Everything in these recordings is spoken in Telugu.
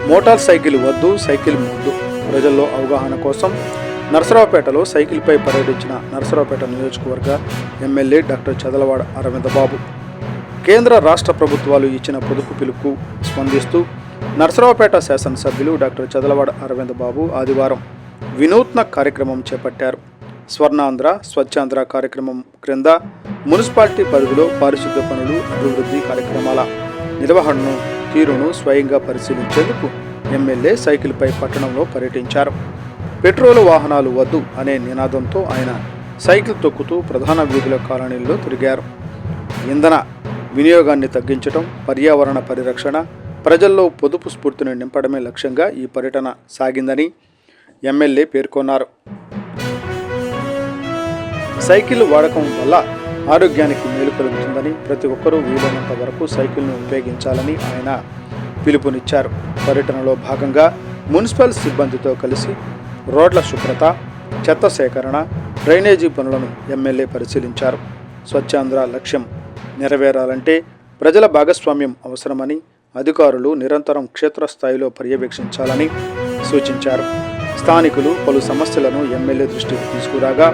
మోటార్ సైకిల్ వద్దు, సైకిల్ ముందు. ప్రజల్లో అవగాహన కోసం నరసరావుపేటలో సైకిల్పై పర్యటించిన నరసరావుపేట నియోజకవర్గ ఎమ్మెల్యే డాక్టర్ చదలవాడ అరవింద బాబు. కేంద్ర రాష్ట్ర ప్రభుత్వాలు ఇచ్చిన పొదుపు పిలుపుకు స్పందిస్తూ నరసరావుపేట శాసనసభ్యులు డాక్టర్ చదలవాడ అరవింద బాబు ఆదివారం వినూత్న కార్యక్రమం చేపట్టారు. స్వర్ణాంధ్ర, స్వచ్ఛాంధ్ర కార్యక్రమం క్రింద మున్సిపాలిటీ పరిధిలో పారిశుద్ధ్య పనులు, అభివృద్ధి కార్యక్రమాల నిర్వహణను తీరును స్వయంగా పరిశీలించేందుకు ఎమ్మెల్యే సైకిల్పై పట్టణంలో పర్యటించారు. పెట్రోలు వాహనాలు వద్దు అనే నినాదంతో ఆయన సైకిల్ తొక్కుతూ ప్రధాన వీధుల కాలనీల్లో తిరిగారు. ఇంధన వినియోగాన్ని తగ్గించడం, పర్యావరణ పరిరక్షణ, ప్రజల్లో పొదుపు స్ఫూర్తిని నింపడమే లక్ష్యంగా ఈ పర్యటన సాగిందని ఎమ్మెల్యే పేర్కొన్నారు. సైకిల్ వాడకం వల్ల ఆరోగ్యానికి మేలు కలుగుతుందని, ప్రతి ఒక్కరూ వీలైనంత వరకు సైకిల్ను ఉపయోగించాలని ఆయన పిలుపునిచ్చారు. పర్యటనలో భాగంగా మున్సిపల్ సిబ్బందితో కలిసి రోడ్ల శుభ్రత, చెత్త సేకరణ, డ్రైనేజీ పనులను ఎమ్మెల్యే పరిశీలించారు. స్వచ్ఛాంధ్ర లక్ష్యం నెరవేరాలంటే ప్రజల భాగస్వామ్యం అవసరమని, అధికారులు నిరంతరం క్షేత్రస్థాయిలో పర్యవేక్షించాలని సూచించారు. స్థానికులు పలు సమస్యలను ఎమ్మెల్యే దృష్టికి తీసుకురాగా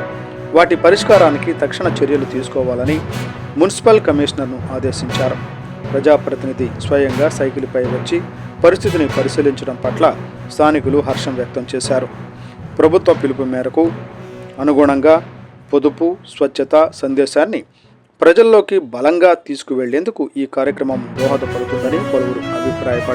వాటి పరిష్కారానికి తక్షణ చర్యలు తీసుకోవాలని మున్సిపల్ కమిషనర్ను ఆదేశించారు. ప్రజాప్రతినిధి స్వయంగా సైకిల్పై వచ్చి పరిస్థితిని పరిశీలించడం పట్ల స్థానికులు హర్షం వ్యక్తం చేశారు. ప్రభుత్వ పిలుపు మేరకు అనుగుణంగా పొదుపు, స్వచ్ఛత సందేశాన్ని ప్రజల్లోకి బలంగా తీసుకువెళ్లేందుకు ఈ కార్యక్రమం దోహదపడుతుందని పలువురు అభిప్రాయపడ్డారు.